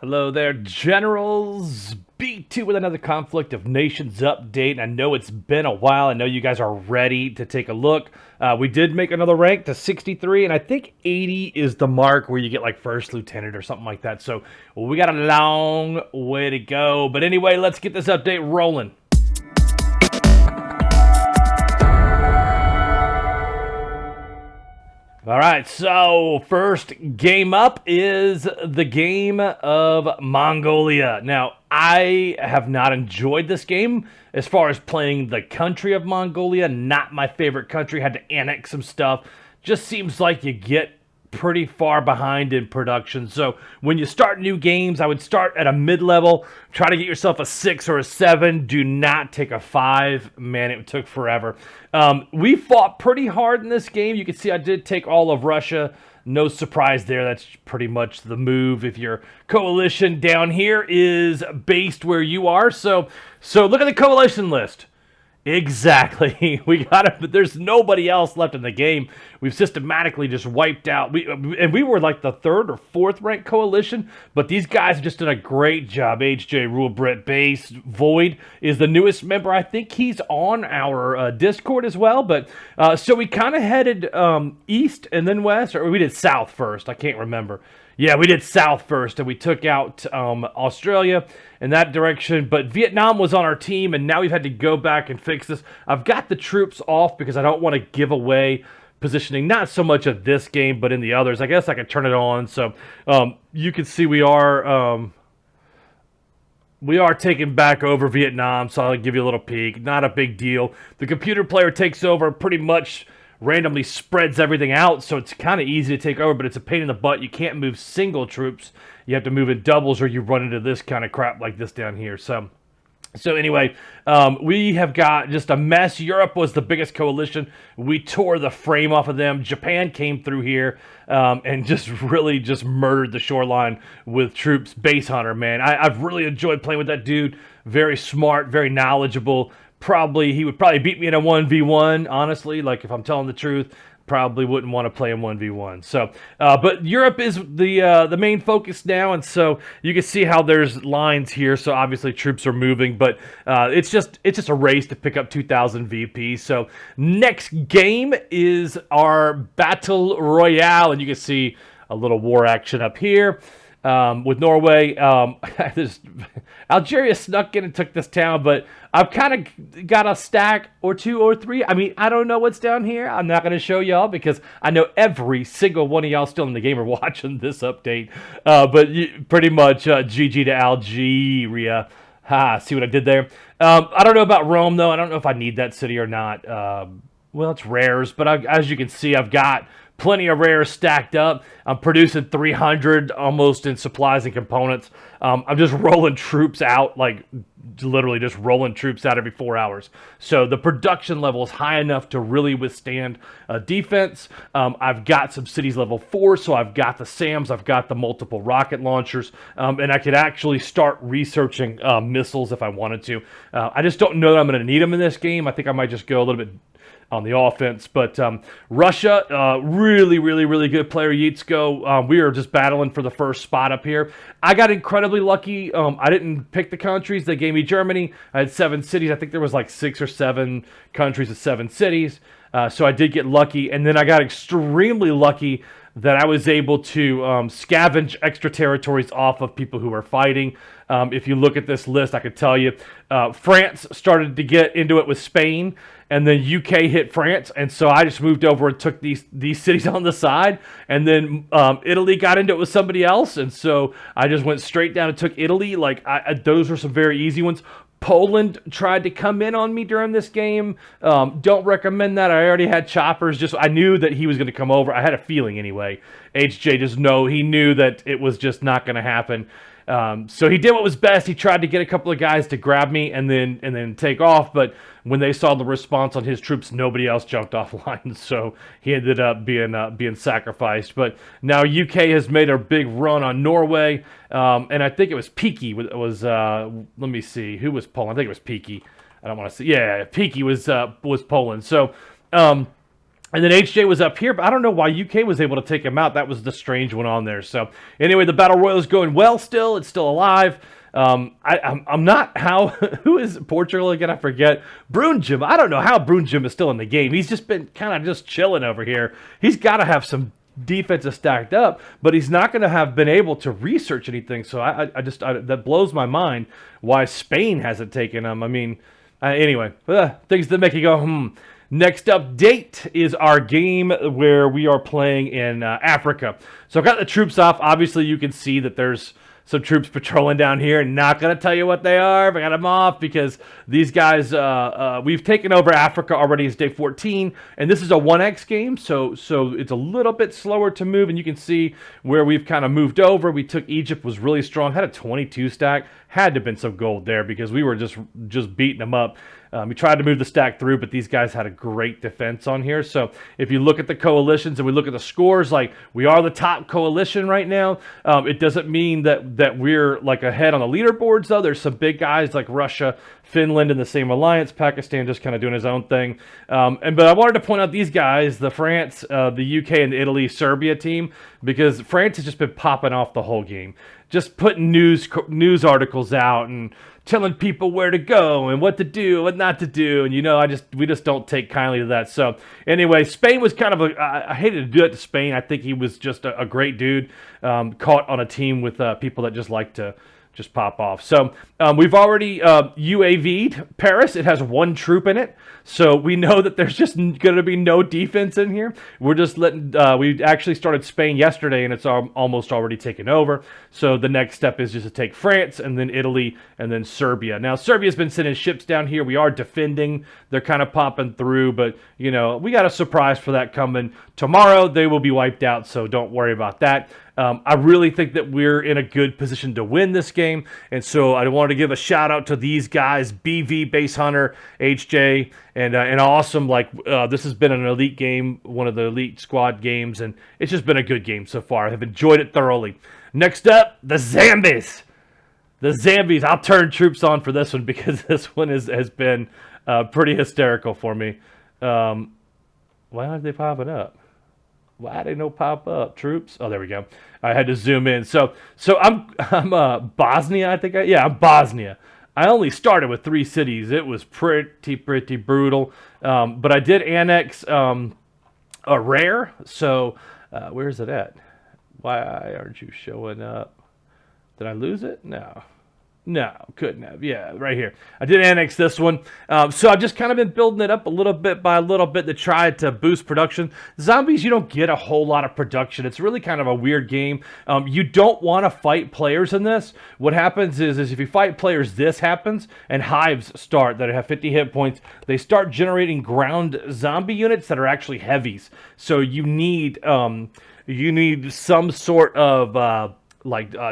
Hello there, Generals. B2 with another Conflict of Nations update. I know it's been a while. I know you guys are ready to take a look. We did make another rank to 63, and I think 80 is the mark where you get like first lieutenant or something like that. So we got a long way to go. But anyway, let's get this update rolling. All right, so first game up is the game of Mongolia. Now, I have not enjoyed this game as far as playing the country of Mongolia. Not my favorite country. Had to annex some stuff. Just seems like you get pretty far behind in production. So when you start new games, I would start at a mid-level, try to get yourself a 6 or a 7. Do not take a 5. Man, it took forever. We fought pretty hard in this game. You can see I did take all of Russia. No surprise there. That's pretty much the move. If your coalition down here is based where you are. So look at the coalition list. Exactly. We got it, but there's nobody else left in the game. We've systematically just wiped out. We were like the 3rd or 4th ranked coalition, but these guys have just done a great job. HJ, Rule Brit, Base, Void is the newest member. I think he's on our Discord as well. But so we kind of headed east and then west, or we did south first. I can't remember. Yeah, we did south first, and we took out Australia in that direction. But Vietnam was on our team, and now we've had to go back and fix this. I've got the troops off because I don't want to give away positioning, not so much of this game, but in the others. I guess I could turn it on. So you can see we are taking back over Vietnam, so I'll give you a little peek. Not a big deal. The computer player takes over pretty much randomly spreads everything out, so it's kind of easy to take over, but it's a pain in the butt. You can't move single troops. You have to move in doubles, or you run into this kind of crap like this down here. So anyway, we have got just a mess. Europe was the biggest coalition. We tore the frame off of them. Japan came through here and just really just murdered the shoreline with troops. Base Hunter, man. I've really enjoyed playing with that dude. Very smart, very knowledgeable. He would probably beat me in a 1v1, honestly. Like, if I'm telling the truth, probably wouldn't want to play in 1v1. So, but Europe is the main focus now, and so you can see how there's lines here. So obviously troops are moving, but it's just a race to pick up 2,000 VP. So next game is our Battle Royale, and you can see a little war action up here. With Norway, Algeria snuck in and took this town, but I've kind of got a stack or 2 or 3. I mean, I don't know what's down here. I'm not going to show y'all because I know every single one of y'all still in the game are watching this update. But pretty much GG to Algeria. Ha, see what I did there? I don't know about Rome, though. I don't know if I need that city or not. Well, it's rares, but as you can see, I've got plenty of rares stacked up. I'm producing 300 almost in supplies and components. I'm just rolling troops out, like literally just rolling troops out every 4 hours. So the production level is high enough to really withstand a defense. I've got some cities level 4, so I've got the SAMs, I've got the multiple rocket launchers, and I could actually start researching missiles if I wanted to. I just don't know that I'm going to need them in this game. I think I might just go a little bit on the offense. But Russia, really, really, really good player, Yitsko. We are just battling for the first spot up here. I got incredibly lucky. I didn't pick the countries. They gave me Germany. I had 7 cities. I think there was like 6 or 7 countries with 7 cities. So I did get lucky. And then I got extremely lucky that I was able to scavenge extra territories off of people who were fighting. If you look at this list, I could tell you France started to get into it with Spain, and then UK hit France, and so I just moved over and took these cities on the side, and then Italy got into it with somebody else, and so I just went straight down and took Italy. Like those were some very easy ones. Poland tried to come in on me during this game. Don't recommend that. I already had choppers. I knew that he was going to come over. I had a feeling anyway. HJ he knew that it was just not going to happen. So he did what was best. He tried to get a couple of guys to grab me and then take off. But when they saw the response on his troops, nobody else jumped offline. So he ended up being sacrificed. But now UK has made a big run on Norway, and I think it was Peaky. Let me see who was Poland. I think it was Peaky. I don't want to see. Yeah, Peaky was Poland. So. And then HJ was up here, but I don't know why UK was able to take him out. That was the strange one on there. So anyway, the Battle Royal is going well still. It's still alive. I'm not how... Who is Portugal again? I forget. Brunjum. I don't know how Brunjum is still in the game. He's just been kind of just chilling over here. He's got to have some defenses stacked up, but he's not going to have been able to research anything. So that blows my mind why Spain hasn't taken him. I mean, anyway, things that make you go, Next update is our game where we are playing in Africa. So I've got the troops off. Obviously, you can see that there's some troops patrolling down here. Not going to tell you what they are, but I got them off because these guys, we've taken over Africa already. It's day 14, and this is a 1x game, so it's a little bit slower to move, and you can see where we've kind of moved over. We took Egypt, was really strong, had a 22 stack. Had to have been some gold there because we were just beating them up. We tried to move the stack through, but these guys had a great defense on here. So if you look at the coalitions and we look at the scores, like we are the top coalition right now. It doesn't mean that we're like ahead on the leaderboards, though. There's some big guys like Russia, Finland in the same alliance, Pakistan just kind of doing his own thing. But I wanted to point out these guys, the France, the UK, and the Italy, Serbia team, because France has just been popping off the whole game. Just putting news articles out and telling people where to go and what to do, what not to do, and we just don't take kindly to that. So anyway, Spain was kind of I hated to do it to Spain. I think he was just a great dude, caught on a team with people that just like to just pop off. So we've already UAV'd Paris. It has 1 troop in it. So we know that there's just going to be no defense in here. We're just letting, we actually started Spain yesterday and it's almost already taken over. So the next step is just to take France and then Italy and then Serbia. Now Serbia's been sending ships down here. We are defending. They're kind of popping through, but we got a surprise for that coming. Tomorrow they will be wiped out, so don't worry about that. I really think that we're in a good position to win this game, and so I wanted to give a shout out to these guys, BV, Base Hunter, HJ, and awesome. This has been an elite game, one of the elite squad games, and it's just been a good game so far. I've enjoyed it thoroughly. Next up, the Zambies. The Zambies. I'll turn troops on for this one because this one has been pretty hysterical for me. Why aren't they popping up? Why did no pop up? Troops. Oh, there we go. I had to zoom in. So I'm Bosnia. I'm Bosnia. I only started with 3 cities. It was pretty brutal. But I did annex a rare. So where is it at? Why aren't you showing up? Did I lose it? No, couldn't have. Yeah, right here. I did annex this one. So I've just kind of been building it up a little bit by a little bit to try to boost production. Zombies, you don't get a whole lot of production. It's really kind of a weird game. You don't want to fight players in this. What happens is if you fight players, this happens, and hives start that have 50 hit points. They start generating ground zombie units that are actually heavies. So you need some sort of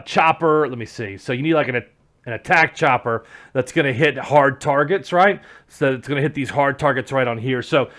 chopper. Let me see. So you need like an attack chopper that's going to hit hard targets, right? So it's going to hit these hard targets right on here. So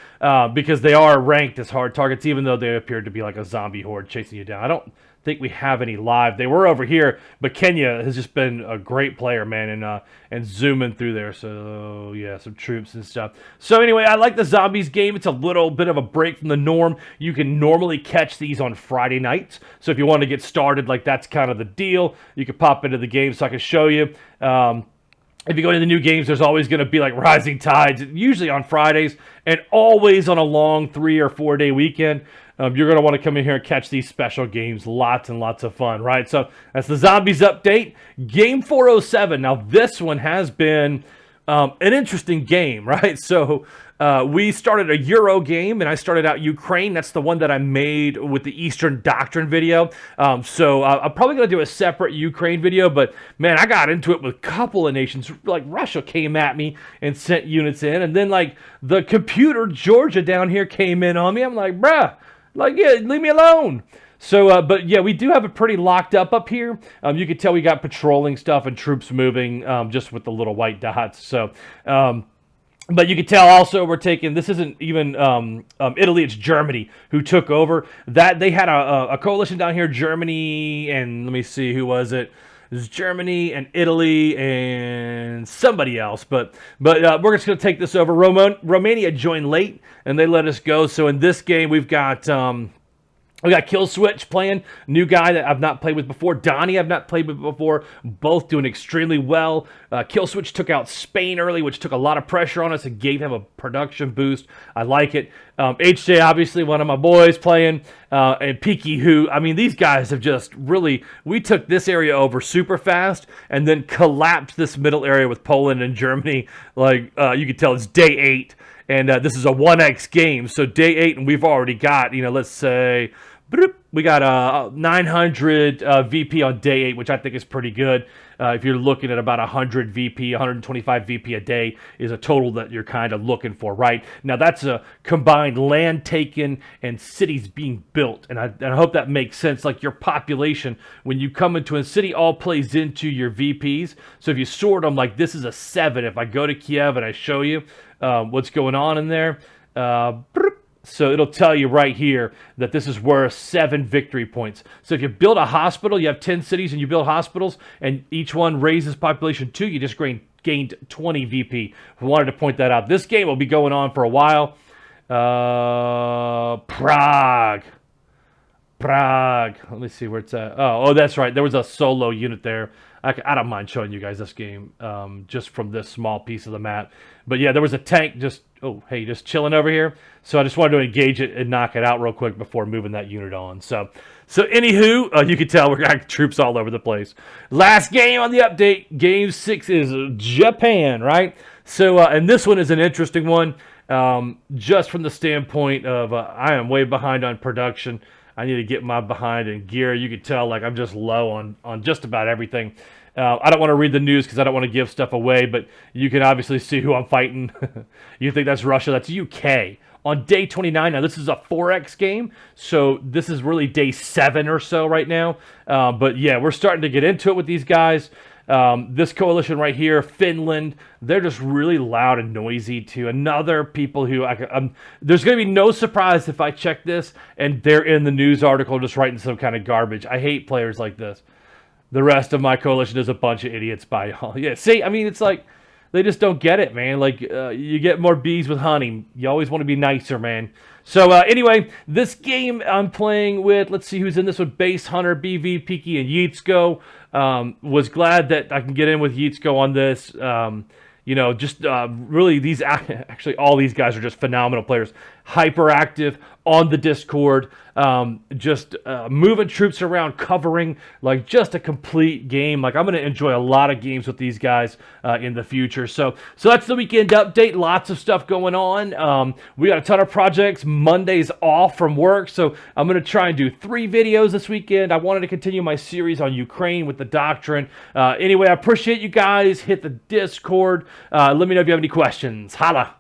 because they are ranked as hard targets, even though they appear to be like a zombie horde chasing you down. I don't think we have any live. They were over here, but Kenya has just been a great player, man, and zooming through there. So yeah, some troops and stuff. So anyway, I like the zombies game. It's a little bit of a break from the norm. You can normally catch these on Friday nights. So if you want to get started, that's kind of the deal. You can pop into the game so I can show you. If you go into the new games, there's always going to be like Rising Tides, usually on Fridays, and always on a long 3 or 4 day weekend. You're going to want to come in here and catch these special games. Lots and lots of fun, right? So that's the Zombies update. Game 407. Now, this one has been an interesting game, right? So we started a Euro game, and I started out Ukraine. That's the one that I made with the Eastern Doctrine video. So I'm probably going to do a separate Ukraine video, but man, I got into it with a couple of nations. Like Russia came at me and sent units in, and then like the computer Georgia down here came in on me. I'm like, bruh, yeah, leave me alone. So, but yeah, we do have it pretty locked up here. You can tell we got patrolling stuff and troops moving just with the little white dots. So, but you can tell also we're taking, this isn't even Italy, it's Germany who took over. That they had a coalition down here, Germany, and let me see, who was it? There's Germany and Italy and somebody else. But we're just going to take this over. Romania joined late, and they let us go. So in this game, we've got... we got Kill Switch playing, new guy that I've not played with before. Donnie I've not played with before. Both doing extremely well. Kill Switch took out Spain early, which took a lot of pressure on us and gave him a production boost. I like it. HJ, obviously, one of my boys playing. And Peaky, who, I mean, these guys have just really... We took this area over super fast and then collapsed this middle area with Poland and Germany. Like, you can tell it's day 8. And this is a 1x game. So day 8, and we've already got, let's say... We got 900 VP on day 8, which I think is pretty good. If you're looking at about 100 VP, 125 VP a day is a total that you're kind of looking for, right? Now, that's a combined land taken and cities being built. And I hope that makes sense. Like your population, when you come into a city, all plays into your VPs. So if you sort them, like this is a 7. If I go to Kiev and I show you what's going on in there, so it'll tell you right here that this is worth 7 victory points. So if you build a hospital, you have 10 cities and you build hospitals, and each one raises population 2, you just gained 20 VP. We wanted to point that out. This game will be going on for a while. Prague. Let me see where it's at. Oh, that's right. There was a solo unit there. I don't mind showing you guys this game just from this small piece of the map. But yeah, there was a tank just chilling over here. So I just wanted to engage it and knock it out real quick before moving that unit on. So anywho, you can tell we're got troops all over the place. Last game on the update, Game 6 is Japan, right? So, and this one is an interesting one just from the standpoint of I am way behind on production. I need to get my behind in gear. You can tell like I'm just low on just about everything. I don't want to read the news because I don't want to give stuff away, but you can obviously see who I'm fighting. You think that's Russia? That's UK. On day 29, now this is a 4X game, so this is really day 7 or so right now. But yeah, we're starting to get into it with these guys. This coalition right here, Finland, they're just really loud and noisy too. Another people who, there's going to be no surprise if I check this and they're in the news article just writing some kind of garbage. I hate players like this. The rest of my coalition is a bunch of idiots by y'all. Yeah, see, I mean, it's like, they just don't get it, man. Like, you get more bees with honey. You always want to be nicer, man. So, anyway, this game I'm playing with, let's see who's in this one. Base Hunter, BV, Peaky, and Yeetsko. Was glad that I can get in with Yeetsko on this. Really, actually, all these guys are just phenomenal players. Hyperactive on the Discord, moving troops around, covering, like just a complete game. Like I'm going to enjoy a lot of games with these guys in the future. So that's the weekend update. Lots of stuff going on. We got a ton of projects. Monday's off from work, so I'm going to try and do 3 videos this weekend. I wanted to continue my series on Ukraine with the doctrine. Anyway, I appreciate you guys. Hit the Discord. Let me know if you have any questions. Holla.